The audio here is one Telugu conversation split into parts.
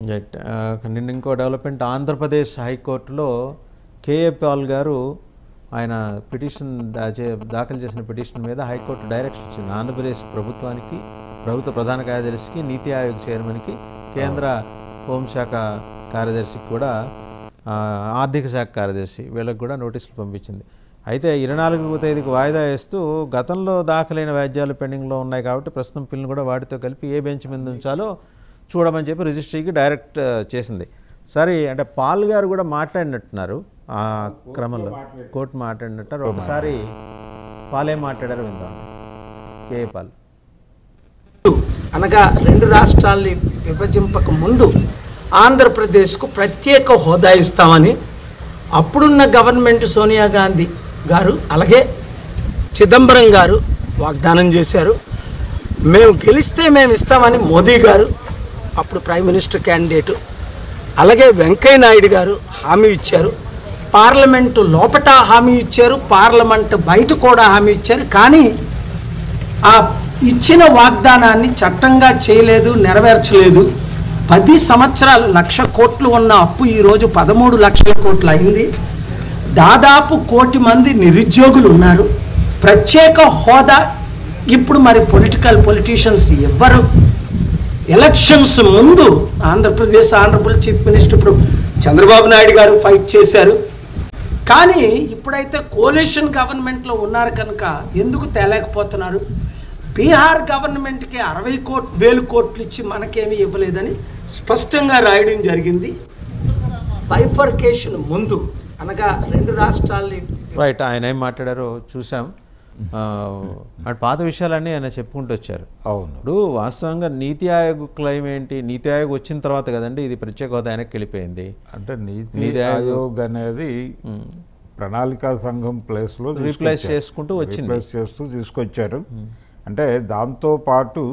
రైట్. నిన్న ఇంకో డెవలప్మెంట్, ఆంధ్రప్రదేశ్ హైకోర్టులో కేఏ పాల్ గారు ఆయన పిటిషన్ దాఖలు చేసిన పిటిషన్ మీద హైకోర్టు డైరెక్షన్ ఇచ్చింది. ఆంధ్రప్రదేశ్ ప్రభుత్వానికి, ప్రభుత్వ ప్రధాన కార్యదర్శికి, నీతి ఆయోగ్ చైర్మన్కి, కేంద్ర హోంశాఖ కార్యదర్శికి కూడా, ఆర్థిక శాఖ కార్యదర్శి వీళ్ళకి కూడా నోటీసులు పంపించింది. అయితే 24వ తేదీకి వాయిదా వేస్తూ గతంలో దాఖలైన వ్యాజ్యాలు పెండింగ్లో ఉన్నాయి కాబట్టి ప్రస్తుతం పిల్లని కూడా వాటితో కలిపి ఏ బెంచ్ మీద ఉంచాలో చూడమని చెప్పి రిజిస్ట్రీకి డైరెక్ట్ చేసింది. సరే, అంటే పాల్ గారు కూడా మాట్లాడినట్టున్నారు ఆ క్రమంలో, కోర్టు మాట్లాడినట్టారు. ఒకసారి పాల్ ఏం మాట్లాడారు విందాం. కేఏ పాల్ అనగా 2 రాష్ట్రాల్ని విభజింపక ముందు ఆంధ్రప్రదేశ్కు ప్రత్యేక హోదా ఇస్తామని అప్పుడున్న గవర్నమెంట్ సోనియా గాంధీ గారు అలాగే చిదంబరం గారు వాగ్దానం చేశారు. మేము గెలిస్తే మేము ఇస్తామని మోదీ గారు, అప్పుడు ప్రైమ్ మినిస్టర్ క్యాండిడేటు, అలాగే వెంకయ్య నాయుడు గారు హామీ ఇచ్చారు. పార్లమెంటు లోపట హామీ ఇచ్చారు, పార్లమెంట్ బయట కూడా హామీ ఇచ్చారు. కానీ ఆ ఇచ్చిన వాగ్దానాన్ని చట్టంగా చేయలేదు, నెరవేర్చలేదు. 10 సంవత్సరాలు 1,00,000 కోట్లు ఉన్న అప్పు ఈరోజు 13 లక్షల కోట్లు అయింది. దాదాపు 1 కోటి మంది నిరుద్యోగులు ఉన్నారు. ప్రత్యేక హోదా ఇప్పుడు మరి పొలిటీషియన్స్ ఎవ్వరు? ఎలక్షన్స్ ముందు ఆంధ్రప్రదేశ్ ఆనరబుల్ చీఫ్ మినిస్టర్ ఇప్పుడు చంద్రబాబు నాయుడు గారు ఫైట్ చేశారు. కానీ ఇప్పుడైతే కోalition గవర్నమెంట్లో ఉన్నారు కనుక ఎందుకు తేలేకపోతున్నారు? బీహార్ గవర్నమెంట్కి 60,000 కోట్లు ఇచ్చి మనకేమీ ఇవ్వలేదని స్పష్టంగా రాయడం జరిగింది. బైఫర్కేషన్ ముందు అనగా 2 రాష్ట్రాల్ని. రైట్. ఆయన ఏం మాట్లాడారో చూసాం. అటు పాత విషయాలన్నీ ఆయన చెప్పుకుంటూ వచ్చారు. అవును. ఇప్పుడు వాస్తవంగా నీతి ఆయోగ్ క్లెయిమ్ ఏంటి? నీతి ఆయోగ్ వచ్చిన తర్వాత కదండి ఇది ప్రత్యేక హోదా ఆయనకి వెళ్ళిపోయింది. అంటే నీతి ఆయోగ్ అనేది ప్రణాళికా సంఘం ప్లేస్లో రీప్లేస్ చేసుకుంటూ వచ్చింది, రీప్లేస్ చేస్తూ తీసుకొచ్చారు. అంటే దాంతోపాటు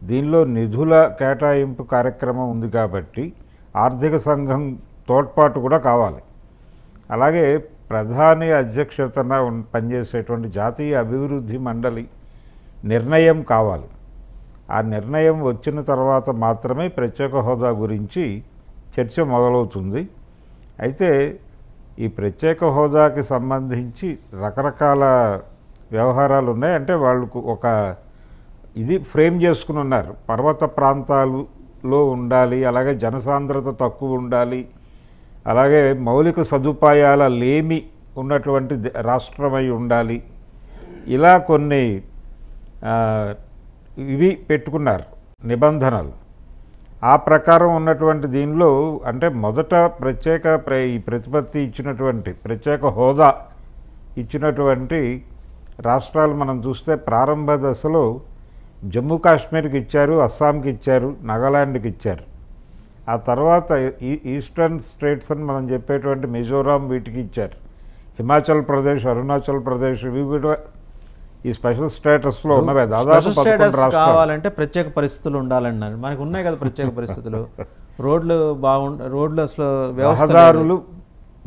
దీనిలో నిధుల కేటాయింపు కార్యక్రమం ఉంది కాబట్టి ఆర్థిక సంఘం తోడ్పాటు కూడా కావాలి. అలాగే ప్రధాని అధ్యక్షతన పనిచేసేటువంటి జాతీయ అభివృద్ధి మండలి నిర్ణయం కావాలి. ఆ నిర్ణయం వచ్చిన తర్వాత మాత్రమే ప్రత్యేక హోదా గురించి చర్చ మొదలవుతుంది. అయితే ఈ ప్రత్యేక హోదాకి సంబంధించి రకరకాల వ్యవహారాలు ఉన్నాయి. అంటే వాళ్ళకు ఒక ఇది ఫ్రేమ్ చేసుకుని ఉన్నారు. పర్వత ప్రాంతాలలో ఉండాలి, అలాగే జనసాంద్రత తక్కువ ఉండాలి, అలాగే మౌలిక సదుపాయాల లేమి ఉన్నటువంటి రాష్ట్రమై ఉండాలి. ఇలా కొన్ని ఇవి పెట్టుకున్నారు నిబంధనలు. ఆ ప్రకారం ఉన్నటువంటి దీనిలో అంటే మొదట ఈ ప్రతిపత్తి ఇచ్చినటువంటి ప్రత్యేక హోదా ఇచ్చినటువంటి రాష్ట్రాలు మనం చూస్తే ప్రారంభ దశలో జమ్మూ కాశ్మీర్కి ఇచ్చారు, అస్సాంకి ఇచ్చారు, నాగాలాండ్కి ఇచ్చారు. ఆ తర్వాత ఈస్టర్న్ స్టేట్స్ అని మనం చెప్పేటువంటి మిజోరాం వీటికి ఇచ్చారు. హిమాచల్ ప్రదేశ్, అరుణాచల్ ప్రదేశ్ ఇవి కూడా ఈ స్పెషల్ స్టేటస్లో ఉన్నవే. దాదాపు 11 రాష్ట్రాలు. కావాలంటే ప్రత్యేక పరిస్థితులు ఉండాలన్నారు. మనకు ఉన్నాయి కదా ప్రత్యేక పరిస్థితులు. రోడ్లు అసలు రహదారులు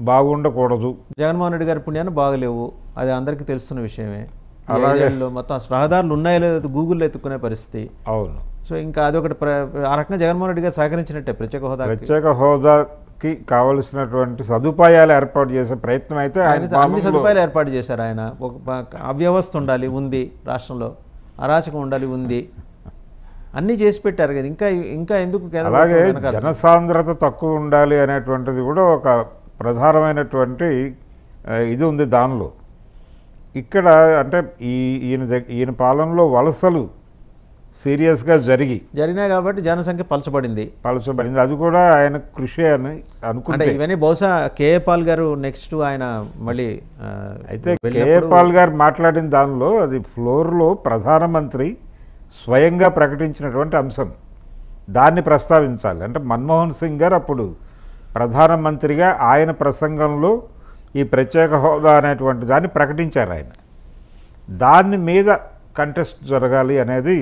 బాగుండకూడదు. జగన్మోహన్ రెడ్డి గారి పుణ్యాన్ని బాగలేవు, అది అందరికీ తెలుస్తున్న విషయమే. అలాగే మొత్తం రహదారులు ఉన్నాయో లేదో గూగుల్లో ఎత్తుకునే పరిస్థితి. అవును. సో ఇంకా అదొకటి ఆ రకంగా జగన్మోహన్ రెడ్డి గారు సహకరించినట్టే ప్రత్యేక హోదాకి కావలసినటువంటి సదుపాయాలు ఏర్పాటు చేసే ప్రయత్నం అయితే అన్ని సదుపాయాలు ఏర్పాటు చేశారు ఆయన. ఒక అవ్యవస్థ ఉండాలి, ఉంది రాష్ట్రంలో, అరాచకం ఉండాలి, ఉంది, అన్నీ చేసి పెట్టారు కదా. ఇంకా ఎందుకు? అలాగే జనసాంద్రత తక్కువ ఉండాలి అనేటువంటిది కూడా ఒక ప్రధానమైనటువంటి ఇది ఉంది దానిలో. ఇక్కడ అంటే ఈయన పాలనలో వలసలు సీరియస్గా జరిగినాయి కాబట్టి జనసంఖ్య పలచబడింది. అది కూడా ఆయన కృషి అని అనుకుంటే ఇవన్నీ బహుశా కేఏ పాల్ గారు నెక్స్ట్ ఆయన మళ్ళీ అయితే కేఏ పాల్ గారు మాట్లాడిన దానిలో అది ఫ్లోర్లో ప్రధానమంత్రి స్వయంగా ప్రకటించినటువంటి అంశం, దాన్ని ప్రస్తావించాలి. అంటే మన్మోహన్ సింగ్ గారు అప్పుడు ప్రధానమంత్రిగా ఆయన ప్రసంగంలో ఈ ప్రత్యేక హోదా అనేటువంటి దాన్ని ప్రకటించారు. ఆయన దాని మీద కంటెస్ట్ జరగాలి అనేది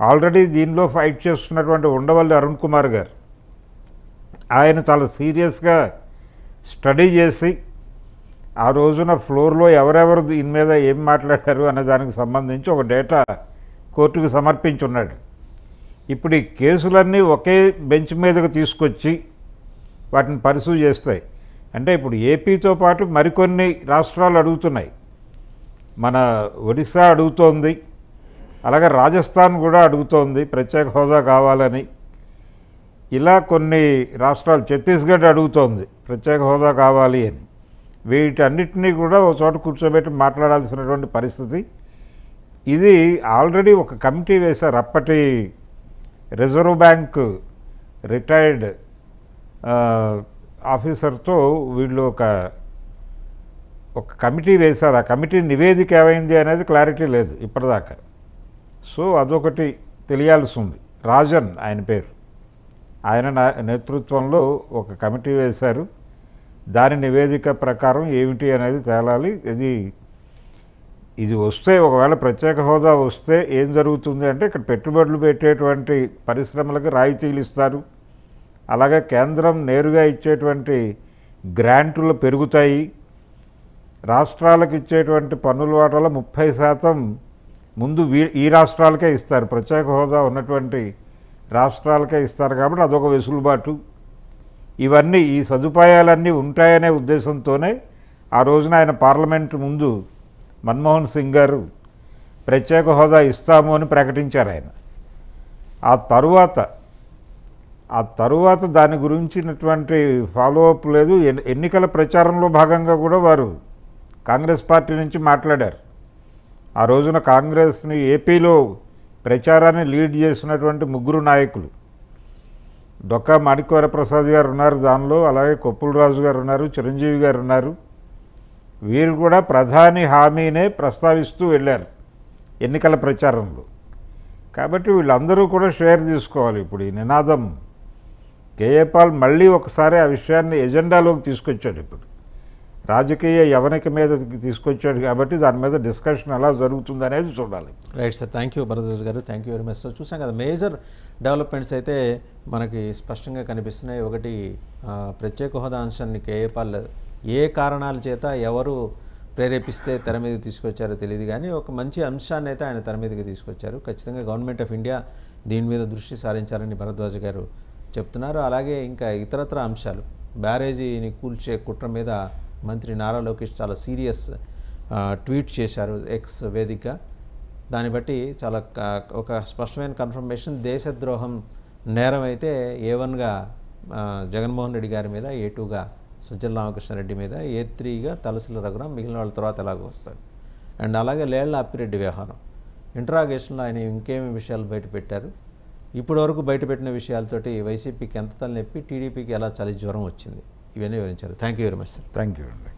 ఆల్రెడీ దీనిలో ఫైట్ చేస్తున్నటువంటి ఉండవల్లి అరుణ్ కుమార్ గారు ఆయన చాలా సీరియస్గా స్టడీ చేసి ఆ రోజున ఫ్లోర్లో ఎవరెవరు దీని మీద ఏం మాట్లాడారు అనే దానికి సంబంధించి ఒక డేటా కోర్టుకు సమర్పించున్నాడు. ఇప్పుడు ఈ కేసులన్నీ ఒకే బెంచ్ మీదకు తీసుకొచ్చి వాటిని పరిశూ చేస్తాయి. అంటే ఇప్పుడు ఏపీతో పాటు మరికొన్ని రాష్ట్రాలు అడుగుతున్నాయి. మన ఒడిశా అడుగుతోంది, అలాగే రాజస్థాన్ కూడా అడుగుతోంది ప్రత్యేక హోదా కావాలని. ఇలా కొన్ని రాష్ట్రాలు, ఛత్తీస్గఢ్ అడుగుతోంది ప్రత్యేక హోదా కావాలి అని. వీటన్నిటినీ కూడా ఒక చోట కూర్చోబెట్టి మాట్లాడాల్సినటువంటి పరిస్థితి. ఇది ఆల్రెడీ ఒక కమిటీ వేశారు. అప్పటి రిజర్వ్ బ్యాంక్ రిటైర్డ్ ఆఫీసర్తో వీళ్ళు ఒక కమిటీ వేశారు. ఆ కమిటీ నివేదిక ఏమైంది అనేది క్లారిటీ లేదు ఇప్పటిదాకా. సో అదొకటి తెలియాల్సి ఉంది. రాజన్ ఆయన పేరు, ఆయన నేతృత్వంలో ఒక కమిటీ వేశారు. దాని నివేదిక ప్రకారం ఏమిటి అనేది తేలాలి. ఇది వస్తే, ఒకవేళ ప్రత్యేక హోదా వస్తే ఏం జరుగుతుంది అంటే, ఇక్కడ పెట్టుబడులు పెట్టేటువంటి పరిశ్రమలకు రాయితీలు ఇస్తారు. అలాగే కేంద్రం నేరుగా ఇచ్చేటువంటి గ్రాంట్లు పెరుగుతాయి. రాష్ట్రాలకు ఇచ్చేటువంటి పన్నుల వాటాలో 30% ముందు ఈ రాష్ట్రాలకే ఇస్తారు, ప్రత్యేక హోదా ఉన్నటువంటి రాష్ట్రాలకే ఇస్తారు. కాబట్టి అదొక వెసులుబాటు. ఇవన్నీ, ఈ సదుపాయాలన్నీ ఉంటాయనే ఉద్దేశంతోనే ఆ రోజున ఆయన పార్లమెంటు ముందు మన్మోహన్ సింగ్ గారు ప్రత్యేక హోదా ఇస్తాము అని ప్రకటించారు ఆయన. ఆ తరువాత దాని గురించినటువంటి ఫాలోఅప్ లేదు. ఎన్నికల ప్రచారంలో భాగంగా కూడా వారు కాంగ్రెస్ పార్టీ నుంచి మాట్లాడారు. ఆ రోజున కాంగ్రెస్ని ఏపీలో ప్రచారాన్ని లీడ్ చేసినటువంటి 3 నాయకులు, డొక్కా మాణిక్యవరప్రసాద్ గారు ఉన్నారు దానిలో, అలాగే కొప్పుల రాజు గారు ఉన్నారు, చిరంజీవి గారు ఉన్నారు. వీరు కూడా ప్రధాని హామీనే ప్రస్తావిస్తూ వెళ్ళారు ఎన్నికల ప్రచారంలో. కాబట్టి వీళ్ళందరూ కూడా షేర్ తీసుకోవాలి. ఇప్పుడు ఈ నినాదం కేఏ పాల్ మళ్ళీ ఒకసారి ఆ విషయాన్ని ఎజెండాలోకి తీసుకొచ్చాడు. ఇప్పుడు రాజకీయ యవనిక మీద తీసుకొచ్చాడు కాబట్టి దాని మీద డిస్కషన్ ఎలా జరుగుతుంది అనేది చూడాలి. Right sir, thank you Bharadwaj గారు, thank you very much. So చూసాం కదా, మేజర్ డెవలప్మెంట్స్ అయితే మనకి స్పష్టంగా కనిపిస్తున్నాయి. ఒకటి, ప్రత్యేక హోదా అంశాన్ని కేఏ పాల్ ఏ కారణాల చేత ఎవరు ప్రేరేపిస్తే తెర మీదకి తీసుకొచ్చారో తెలియదు, కానీ ఒక మంచి అంశాన్ని అయితే ఆయన తెర మీదకి తీసుకొచ్చారు. ఖచ్చితంగా గవర్నమెంట్ ఆఫ్ ఇండియా దీని మీద దృష్టి సారించాలని భరద్వాజ్ గారు చెప్తున్నారు. అలాగే ఇంకా ఇతరత్ర అంశాలు, బ్యారేజీని కూల్చే కుట్ర మీద మంత్రి నారా లోకేష్ చాలా సీరియస్ ట్వీట్ చేశారు ఎక్స్ వేదికగా. దాన్ని బట్టి చాలా ఒక స్పష్టమైన కన్ఫర్మేషన్, దేశద్రోహం నేరం అయితే A1గా జగన్మోహన్ రెడ్డి గారి మీద, A2గా సజ్జల రామకృష్ణారెడ్డి మీద, A3గా తలసిల రఘురాం, మిగిలిన వాళ్ళ తర్వాత ఎలాగో వస్తారు. అండ్ అలాగే లేళ్ల అప్పిరెడ్డి వ్యవహారం, ఇంటరాగేషన్లో ఆయన ఇంకేమి విషయాలు బయటపెట్టారు, ఇప్పటి వరకు బయటపెట్టిన విషయాలతోటి వైసీపీకి ఎంత తలనొప్పి, టీడీపీకి ఎలా చలి జ్వరం వచ్చింది, ఇవన్నీ వివరించారు. Thank you very much sir. Thank you అండి.